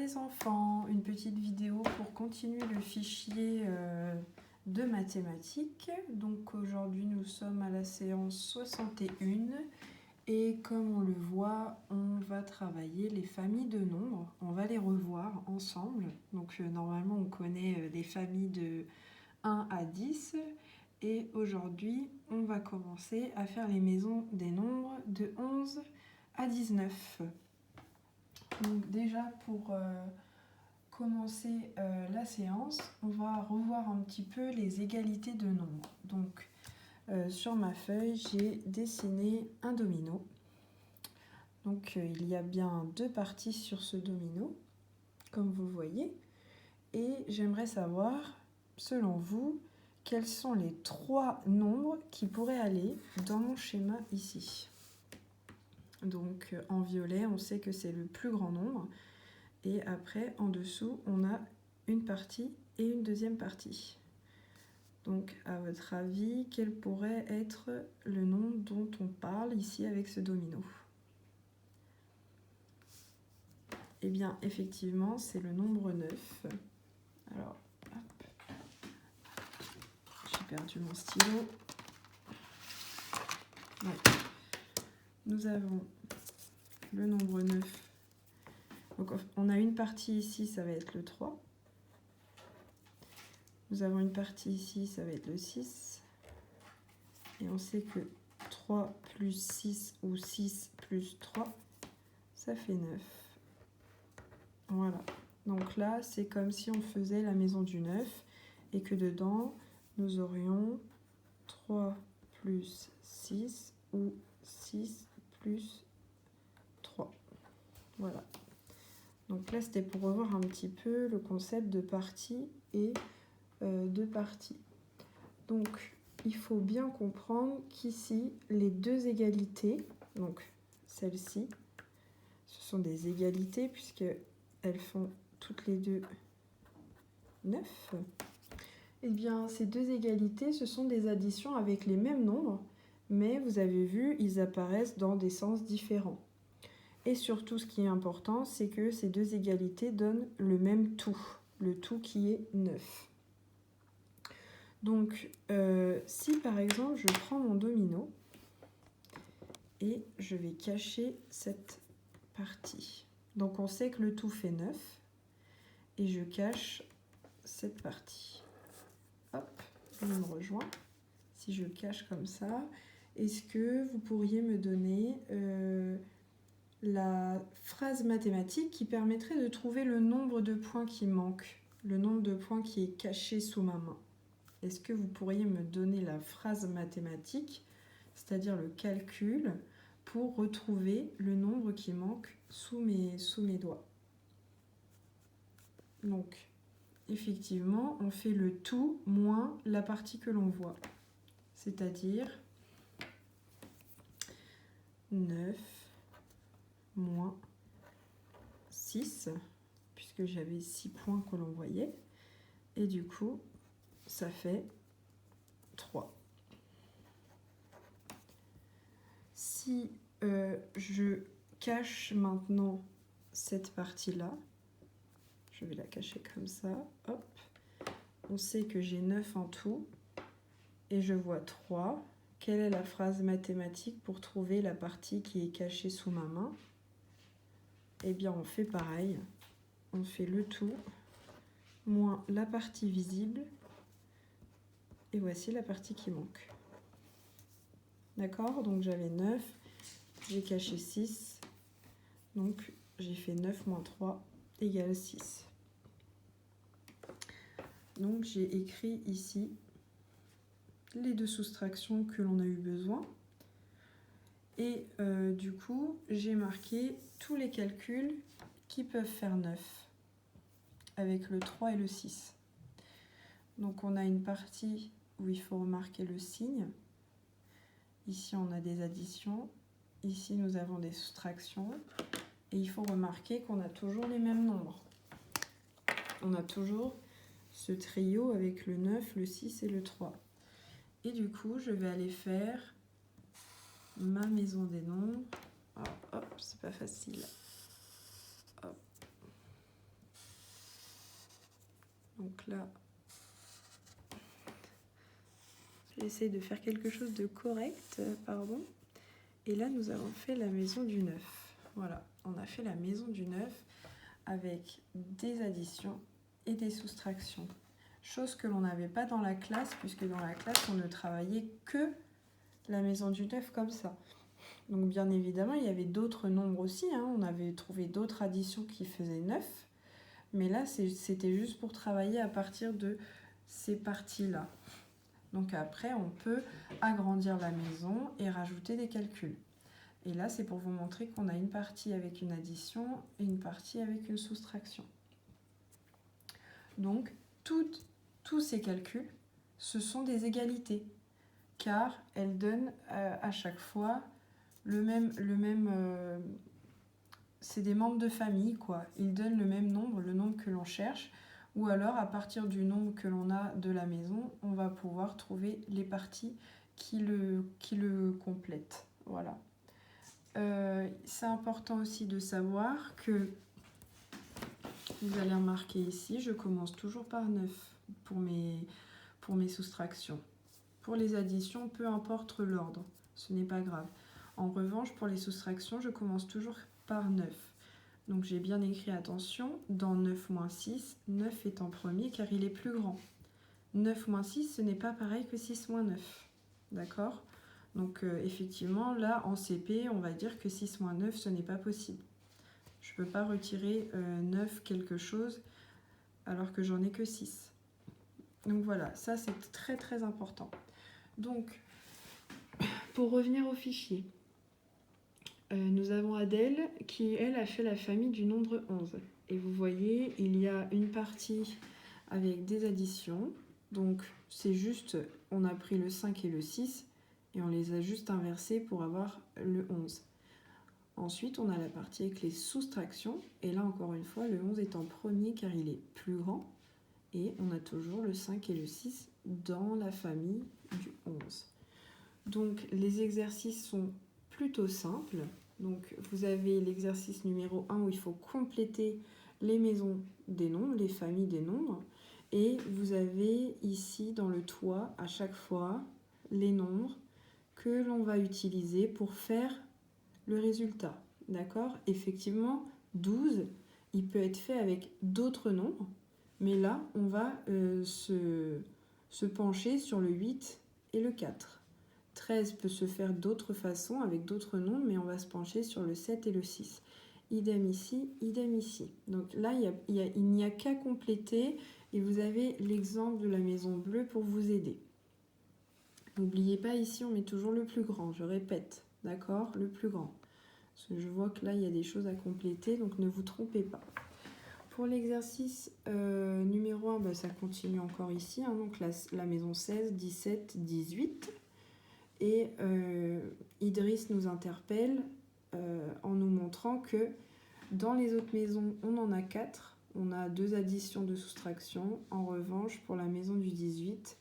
les enfants, une petite vidéo pour continuer le fichier de mathématiques. Donc aujourd'hui nous sommes à la séance 61 et comme on le voit, on va travailler les familles de nombres. On va les revoir ensemble. Donc normalement on connaît les familles de 1 à 10 et aujourd'hui on va commencer à faire les maisons des nombres de 11 à 19. Donc déjà pour commencer la séance, on va revoir un petit peu les égalités de nombres. Donc sur ma feuille, j'ai dessiné un domino. Donc il y a bien deux parties sur ce domino, comme vous le voyez. Et j'aimerais savoir, selon vous, quels sont les 3 nombres qui pourraient aller dans mon schéma ici. Donc en violet, on sait que c'est le plus grand nombre. Et après, en dessous, on a une partie et une deuxième partie. Donc, à votre avis, quel pourrait être le nombre dont on parle ici avec ce domino? Eh bien, effectivement, c'est le nombre 9. Alors, hop, j'ai perdu mon stylo. Ouais. Nous avons le nombre 9. Donc, on a une partie ici, ça va être le 3. Nous avons une partie ici, ça va être le 6. Et on sait que 3 plus 6 ou 6 plus 3, ça fait 9. Voilà. Donc là, c'est comme si on faisait la maison du 9 et que dedans, nous aurions 3 plus 6 ou 6 plus 3. Voilà. Donc là, c'était pour revoir un petit peu le concept de partie et de partie. Donc, il faut bien comprendre qu'ici, les deux égalités, donc celle-ci, ce sont des égalités puisqu'elles font toutes les deux 9. Eh bien, ces deux égalités, ce sont des additions avec les mêmes nombres, mais vous avez vu, ils apparaissent dans des sens différents. Et surtout, ce qui est important, c'est que ces deux égalités donnent le même tout, le tout qui est 9. Donc, si par exemple, je prends mon domino et je vais cacher cette partie. Donc, on sait que le tout fait 9 et je cache cette partie. Hop, on me rejoint. Si je cache comme ça, est-ce que vous pourriez me donner la phrase mathématique qui permettrait de trouver le nombre de points qui manque, le nombre de points qui est caché sous ma main? Est-ce que vous pourriez me donner la phrase mathématique, c'est-à-dire le calcul, pour retrouver le nombre qui manque sous mes doigts? Donc, effectivement, on fait le tout moins la partie que l'on voit, c'est-à-dire 9 moins 6, puisque j'avais 6 points que l'on voyait, et du coup, ça fait 3. Si je cache maintenant cette partie-là, je vais la cacher comme ça, hop, on sait que j'ai 9 en tout, et je vois 3. Quelle est la phrase mathématique pour trouver la partie qui est cachée sous ma main? Eh bien, on fait pareil, on fait le tout, moins la partie visible, et voici la partie qui manque. D'accord? Donc j'avais 9, j'ai caché 6, donc j'ai fait 9 moins 3 égale 6. Donc j'ai écrit ici les deux soustractions que l'on a eu besoin. Et du coup, j'ai marqué tous les calculs qui peuvent faire 9 avec le 3 et le 6. Donc on a une partie où il faut remarquer le signe. Ici, on a des additions. Ici, nous avons des soustractions. Et il faut remarquer qu'on a toujours les mêmes nombres. On a toujours ce trio avec le 9, le 6 et le 3. Et du coup, je vais aller faire ma maison des nombres. Hop, hop, c'est pas facile. Hop. Donc là, j'essaie de faire quelque chose de correct, pardon. Et là, nous avons fait la maison du 9. Voilà, on a fait la maison du 9 avec des additions et des soustractions. Chose que l'on n'avait pas dans la classe, puisque dans la classe, on ne travaillait que la maison du 9 comme ça. Donc bien évidemment, il y avait d'autres nombres aussi, hein. On avait trouvé d'autres additions qui faisaient 9. Mais là, c'était juste pour travailler à partir de ces parties-là. Donc après, on peut agrandir la maison et rajouter des calculs. Et là, c'est pour vous montrer qu'on a une partie avec une addition et une partie avec une soustraction. Donc, tous ces calculs, ce sont des égalités, car elles donnent à chaque fois le même c'est des membres de famille, quoi. Ils donnent le même nombre, le nombre que l'on cherche, ou alors à partir du nombre que l'on a de la maison, on va pouvoir trouver les parties qui le complètent. Voilà. C'est important aussi de savoir que, vous allez remarquer ici, je commence toujours par 9 pour mes soustractions. Pour les additions, peu importe l'ordre, ce n'est pas grave. En revanche, pour les soustractions, je commence toujours par 9. Donc j'ai bien écrit, attention, dans 9 moins 6, 9 est en premier car il est plus grand. 9 moins 6, ce n'est pas pareil que 6 moins 9. D'accord ? Donc effectivement, là, en CP, on va dire que 6 moins 9, ce n'est pas possible. Je ne peux pas retirer 9 quelque chose alors que j'en ai que 6. Donc voilà, ça c'est très très important. Donc, pour revenir au fichier, nous avons Adèle qui, elle, a fait la famille du nombre 11. Et vous voyez, il y a une partie avec des additions. Donc, c'est juste, on a pris le 5 et le 6 et on les a juste inversés pour avoir le 11. Ensuite, on a la partie avec les soustractions. Et là, encore une fois, le 11 est en premier car il est plus grand. Et on a toujours le 5 et le 6 dans la famille du 11. Donc, les exercices sont plutôt simples. Donc, vous avez l'exercice numéro 1 où il faut compléter les maisons des nombres, les familles des nombres. Et vous avez ici dans le toit, à chaque fois, les nombres que l'on va utiliser pour faire le résultat. D'accord ? Effectivement, 12, il peut être fait avec d'autres nombres. Mais là, on va se pencher sur le 8 et le 4. 13 peut se faire d'autres façons, avec d'autres nombres, mais on va se pencher sur le 7 et le 6. Idem ici, idem ici. Donc là, il n'y a qu'à compléter et vous avez l'exemple de la maison bleue pour vous aider. N'oubliez pas, ici, on met toujours le plus grand, je répète, d'accord ? Le plus grand. Parce que je vois que là, il y a des choses à compléter, donc ne vous trompez pas. Pour l'exercice numéro 1, ça continue encore ici, hein, donc la maison 16, 17, 18. Et Idriss nous interpelle en nous montrant que dans les autres maisons, on en a 4. On a 2 additions de soustraction. En revanche, pour la maison du 18,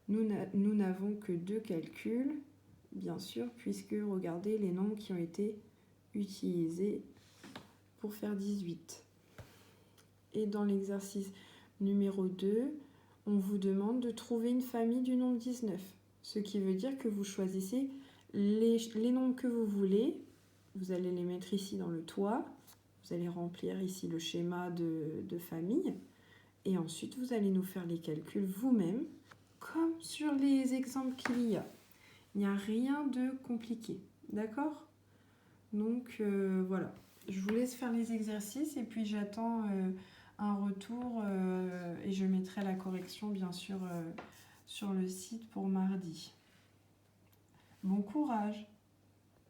nous n'avons que 2 calculs, bien sûr, puisque regardez les nombres qui ont été utilisés pour faire 18. Et dans l'exercice numéro 2, on vous demande de trouver une famille du nombre 19. Ce qui veut dire que vous choisissez les nombres que vous voulez. Vous allez les mettre ici dans le toit. Vous allez remplir ici le schéma de famille. Et ensuite, vous allez nous faire les calculs vous-même, comme sur les exemples qu'il y a. Il n'y a rien de compliqué. D'accord ? Donc, voilà. Je vous laisse faire les exercices et puis j'attends un retour et je mettrai la correction, bien sûr, sur le site pour mardi. Bon courage!